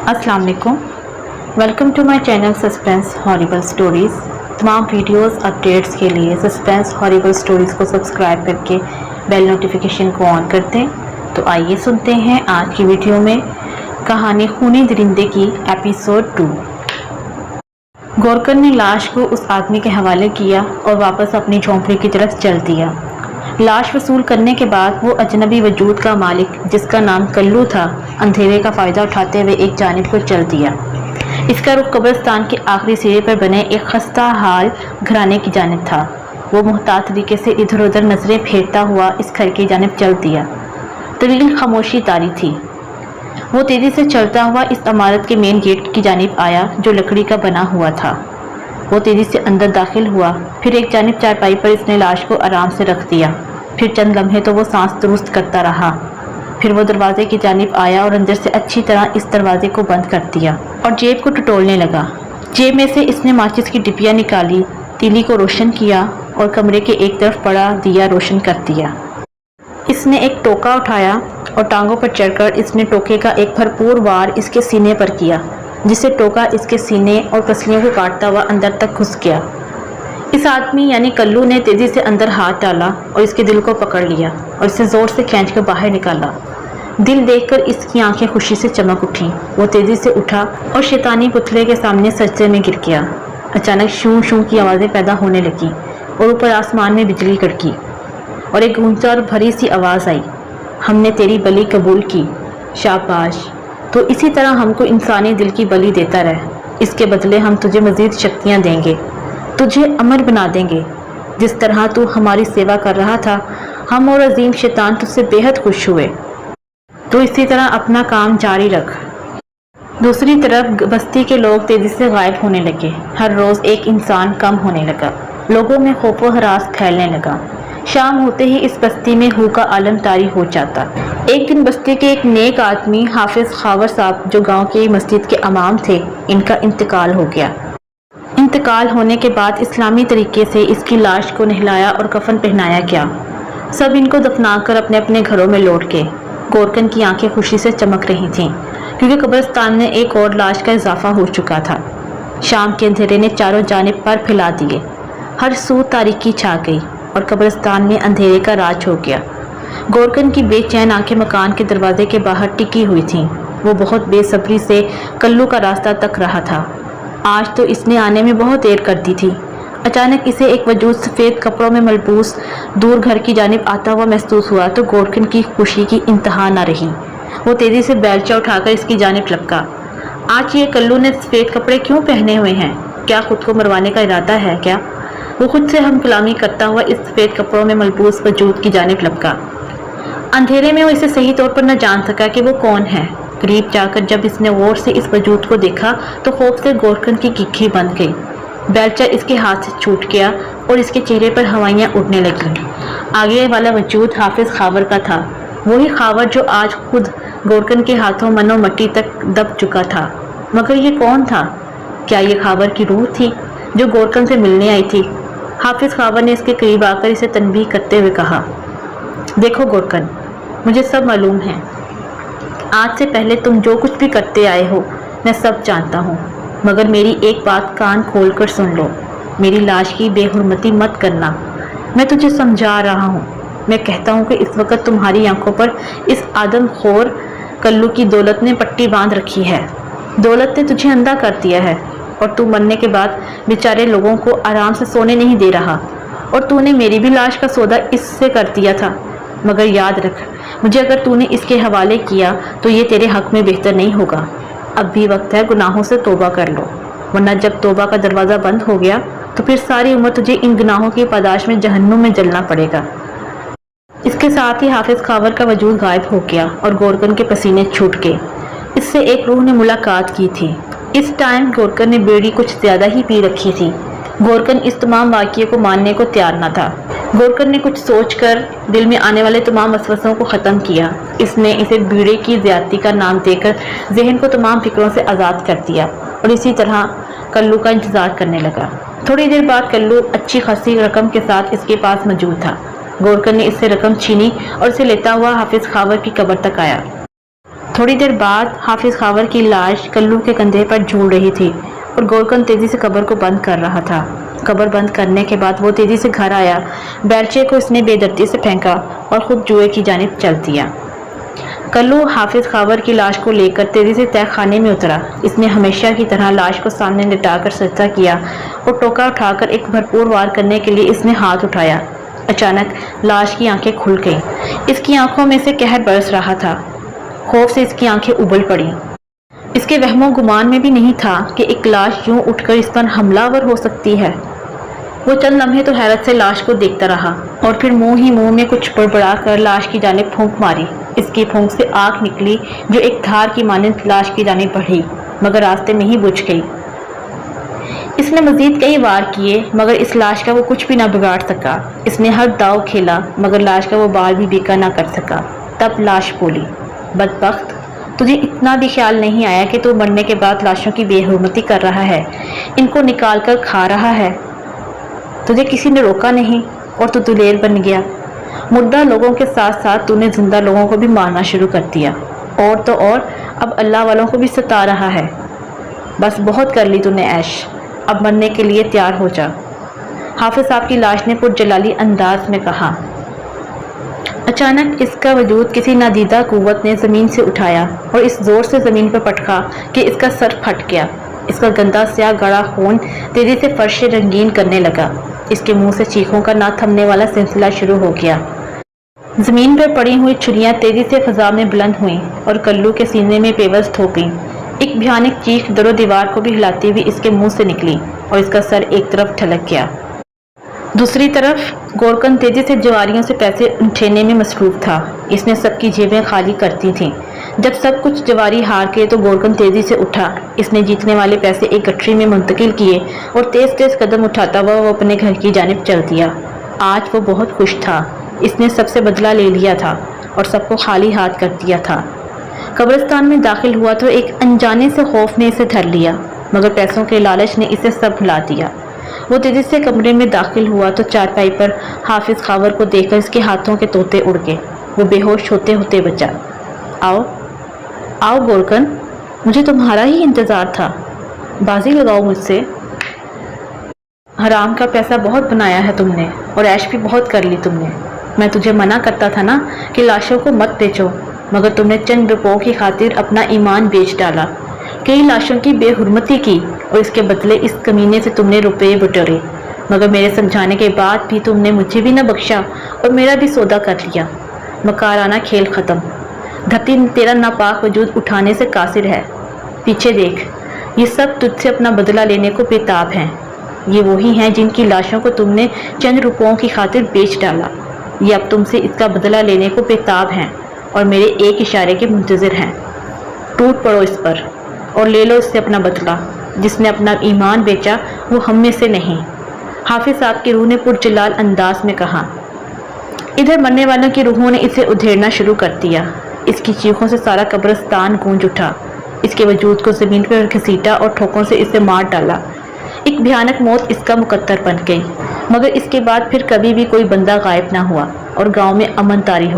अस्सलाम वालेकुम। Welcome to my channel suspense horrible stories. तमाम वीडियोस अपडेट्स के लिए सस्पेंस हॉरिबल स्टोरीज़ को सब्सक्राइब करके बेल नोटिफिकेशन को ऑन कर दें। तो आइए सुनते हैं आज की वीडियो में कहानी खूनी दरिंदे की एपिसोड 2। गोरकन ने लाश को उस आदमी के हवाले किया और वापस अपनी झोंपड़ी की तरफ चल दिया। लाश वसूल करने के बाद वो अजनबी वजूद का मालिक, जिसका नाम कल्लू था, अंधेरे का फ़ायदा उठाते हुए एक जानिब को चल दिया। इसका रुख कब्रिस्तान के आखिरी सिरे पर बने एक खस्ता हाल घराने की जानिब था। वो मुहतात तरीके से इधर उधर नजरें फेरता हुआ इस घर की जानिब चल दिया। तवील खामोशी तारी थी। वो तेज़ी से चलता हुआ इस इमारत के मेन गेट की जानिब आया जो लकड़ी का बना हुआ था। वो तेज़ी से अंदर दाखिल हुआ। फिर एक जानिब चारपाई पर इसने लाश को आराम से रख दिया। फिर चंद लम्हे तो वो सांस दुरुस्त करता रहा। फिर वो दरवाजे की जानिब आया और अंदर से अच्छी तरह इस दरवाजे को बंद कर दिया और जेब को टटोलने लगा। जेब में से इसने माचिस की डिबिया निकाली, तीली को रोशन किया और कमरे के एक तरफ पड़ा दिया रोशन कर दिया। इसने एक टोका उठाया और टांगों पर चढ़कर इसने टोके का एक भरपूर वार इसके सीने पर किया, जिससे टोका इसके सीने और पसलियों को काटता हुआ अंदर तक घुस गया। इस आदमी यानी कल्लू ने तेज़ी से अंदर हाथ डाला और इसके दिल को पकड़ लिया और इसे ज़ोर से खींचकर बाहर निकाला। दिल देखकर इसकी आंखें खुशी से चमक उठीं। वो तेज़ी से उठा और शैतानी पुतले के सामने सजदे में गिर गया। अचानक शू शू की आवाज़ें पैदा होने लगीं और ऊपर आसमान में बिजली कड़की और एक गूंजा और भरी सी आवाज़ आई, हमने तेरी बलि कबूल की, शाबाश। तो इसी तरह हमको इंसानी दिल की बलि देता रह। इसके बदले हम तुझे मज़ीद शक्तियाँ देंगे, तुझे अमर बना देंगे। जिस तरह तू हमारी सेवा कर रहा था, हम और अजीम शैतान तुझसे बेहद खुश हुए। तो इसी तरह अपना काम जारी रख। दूसरी तरफ बस्ती के लोग तेज़ी से गायब होने लगे। हर रोज़ एक इंसान कम होने लगा। लोगों में खौफ व हरास फैलने लगा। शाम होते ही इस बस्ती में हू का आलम तारी हो जाता। एक दिन बस्ती के एक नेक आदमी हाफिज खावर साहब, जो गांव की मस्जिद के इमाम थे, इनका इंतकाल हो गया। इंतकाल होने के बाद इस्लामी तरीके से इसकी लाश को नहलाया और कफन पहनाया गया। सब इनको दफनाकर अपने अपने घरों में लौट गए। गोरकन की आंखें खुशी से चमक रही थीं, क्योंकि कब्रिस्तान में एक और लाश का इजाफा हो चुका था। शाम के अंधेरे ने चारों जानिब पर फैला दिए। हर सू तारीकी छा गई और कब्रिस्तान में अंधेरे का राज हो गया। गोरकन की बेचैन आंखें मकान के दरवाजे के बाहर टिकी हुई थीं। वो बहुत बेसब्री से कल्लू का रास्ता तक रहा था। आज तो इसने आने में बहुत देर कर दी थी। अचानक इसे एक वजूद सफ़ेद कपड़ों में मलबूस दूर घर की जानिब आता हुआ महसूस हुआ तो गोरकन की खुशी की इंतहा न रही। वो तेज़ी से बेलचा उठाकर इसकी जानिब लपका। आज ये कल्लू ने सफ़ेद कपड़े क्यों पहने हुए हैं? क्या खुद को मरवाने का इरादा है क्या? वो खुद से हम कलामी करता हुआ इस सफ़ेद कपड़ों में मलबूस वजूद की जानिब लपका। अंधेरे में वो इसे सही तौर पर न जान सका कि वो कौन है। करीब जाकर जब इसने गौर से इस वजूद को देखा तो खौफ से गोरकन की किक्की बंद गई। बेलचा इसके हाथ से छूट गया और इसके चेहरे पर हवाइयाँ उड़ने लगीं। आगे वाला वजूद हाफिज खावर का था, वही खावर जो आज खुद गोरकन के हाथों मनो मट्टी तक दब चुका था। मगर ये कौन था? क्या ये खावर की रूह थी जो गोरकन से मिलने आई थी? हाफिज खावर ने इसके करीब आकर इसे तनबीह करते हुए कहा, देखो गोरकन, मुझे सब मालूम है। आज से पहले तुम जो कुछ भी करते आए हो मैं सब जानता हूँ, मगर मेरी एक बात कान खोल कर सुन लो। मेरी लाश की बेहुरमती मत करना। मैं तुझे समझा रहा हूँ। मैं कहता हूँ कि इस वक्त तुम्हारी आंखों पर इस आदमखोर कल्लू की दौलत ने पट्टी बांध रखी है। दौलत ने तुझे अंधा कर दिया है और तू मरने के बाद बेचारे लोगों को आराम से सोने नहीं दे रहा। और तूने मेरी भी लाश का सौदा इससे कर दिया था। मगर याद रख, मुझे अगर तूने इसके हवाले किया तो ये तेरे हक में बेहतर नहीं होगा। अब भी वक्त है, गुनाहों से तौबा कर लो, वरना जब तौबा का दरवाज़ा बंद हो गया तो फिर सारी उम्र तुझे इन गुनाहों की पादाश में जहन्नुम में जलना पड़ेगा। इसके साथ ही हाफिज खावर का वजूद गायब हो गया और गोरकन के पसीने छूट गए। इससे एक रूह ने मुलाकात की थी। इस टाइम गोरकन ने बेड़ी कुछ ज़्यादा ही पी रखी थी। गोरकन इस तमाम वाक़ये को मानने को तैयार न था। गोरकन ने कुछ सोचकर दिल में आने वाले तमाम वसवसों को ख़त्म किया। इसने इसे बीड़े की ज़्यादती का नाम देकर जहन को तमाम फिक्रों से आज़ाद कर दिया और इसी तरह कल्लू का इंतज़ार करने लगा। थोड़ी देर बाद कल्लू अच्छी खासी रकम के साथ इसके पास मौजूद था। गोरकन ने इससे रकम छीनी और इसे लेता हुआ हाफिज खावर की कब्र तक आया। थोड़ी देर बाद हाफिज खावर की लाश कल्लू के कंधे पर झूल रही थी और गोरकन तेजी से कब्र को बंद कर रहा था। कब्र बंद करने के बाद वो तेजी से घर आया। बेलचे को इसने बेदर्दी से फेंका और खुद जुए की जानिब चल दिया। कल्लू हाफिज खावर की लाश को लेकर तेजी से तहखाने में उतरा। इसने हमेशा की तरह लाश को सामने लिटाकर सजदा किया और टोका उठाकर एक भरपूर वार करने के लिए इसने हाथ उठाया। अचानक लाश की आंखें खुल गईं। इसकी आंखों में से कहर बरस रहा था। खौफ से इसकी आंखें उबल पड़ी। इसके वहमो गुमान में भी नहीं था कि एक लाश यूं उठकर इस पर हमलावर हो सकती है। वो चंद लम्हे तो हैरत से लाश को देखता रहा और फिर मुंह ही मुंह में कुछ बड़बड़ा कर लाश की जानिब फूंक मारी। इसकी फूंक से आग निकली जो एक धार की मानिंद लाश की जानिब बढ़ी, मगर रास्ते में ही बुझ गई। इसने मजीद कई वार किए मगर इस लाश का वो कुछ भी ना बिगाड़ सका। इसने हर दाव खेला मगर लाश का वो बाल भी बीका ना कर सका। तब लाश बोली, बदबख्त, तुझे इतना भी ख्याल नहीं आया कि तू मरने के बाद लाशों की बेहुरमती कर रहा है, इनको निकाल कर खा रहा है। तुझे किसी ने रोका नहीं और तू दुलेर बन गया। मुर्दा लोगों के साथ साथ तूने जिंदा लोगों को भी मारना शुरू कर दिया और तो और अब अल्लाह वालों को भी सता रहा है। बस बहुत कर ली तूने ऐश, अब मरने के लिए तैयार हो जा। हाफिज साहब की लाश ने पुरजलाली अंदाज में कहा। अचानक इसका वजूद किसी नादीदा कुव्वत ने ज़मीन से उठाया और इस ज़ोर से ज़मीन पर पटका कि इसका सर फट गया। इसका गंदा स्याह गड़ा खून तेज़ी से फर्श रंगीन करने लगा। इसके मुंह से चीखों का ना थमने वाला सिलसिला शुरू हो गया। ज़मीन पर पड़ी हुई छुरियां तेज़ी से फ़ज़ा में बुलंद हुईं और कल्लू के सीने में पेवस्त हो गईं। एक भयानक चीख दरो दीवार को भी हिलाती हुई इसके मुंह से निकली और इसका सर एक तरफ ठलक गया। दूसरी तरफ गोरकन तेजी से जवारियों से पैसे उठेने में मसरूफ था। इसने सबकी जेबें खाली करती थीं। जब सब कुछ जवारी हार के तो गोरकन तेजी से उठा। इसने जीतने वाले पैसे एक गठरी में मुंतकिल किए और तेज तेज कदम उठाता हुआ वो अपने घर की जानिब चल दिया। आज वो बहुत खुश था। इसने सबसे बदला ले लिया था और सबको खाली हाथ कर दिया था। कब्रिस्तान में दाखिल हुआ तो एक अनजाने से खौफ ने इसे धर लिया, मगर पैसों के लालच ने इसे सब भुला दिया। वो तेजी से कमरे में दाखिल हुआ तो चारपाई पर हाफिज खावर को देखकर इसके हाथों के तोते उड़ गए। वो बेहोश होते होते बचा। आओ आओ गोरकन, मुझे तुम्हारा ही इंतज़ार था। बाजी लगाओ मुझसे। हराम का पैसा बहुत बनाया है तुमने और ऐश भी बहुत कर ली तुमने। मैं तुझे मना करता था ना कि लाशों को मत बेचो, मगर तुमने चंद रुपयों की खातिर अपना ईमान बेच डाला। कई लाशों की बेहुरमती की और इसके बदले इस कमीने से तुमने रुपये बटोरे, मगर मेरे समझाने के बाद भी तुमने मुझे भी न बख्शा और मेरा भी सौदा कर लिया। मकाराना खेल ख़त्म। धरती तेरा नापाक वजूद उठाने से कासिर है। पीछे देख, ये सब तुझसे अपना बदला लेने को बेताब हैं। ये वही हैं जिनकी लाशों को तुमने चंद रुपयों की खातिर बेच डाला। ये अब तुमसे इसका बदला लेने को बेताब हैं और मेरे एक इशारे के मुंतज़िर हैं। टूट पड़ो इस पर और ले लो इससे अपना बदला। जिसने अपना ईमान बेचा वो हम में से नहीं। हाफिज साहब की रूह ने पुरजलाल अंदाज में कहा। इधर मरने वालों की रूहों ने इसे उधेड़ना शुरू कर दिया। इसकी चीखों से सारा कब्रिस्तान गूंज उठा। इसके वजूद को ज़मीन पर घसीटा और ठोकों से इसे मार डाला। एक भयानक मौत इसका मुकद्दर बन गई, मगर इसके बाद फिर कभी भी कोई बंदा गायब ना हुआ और गांव में अमन तारी हो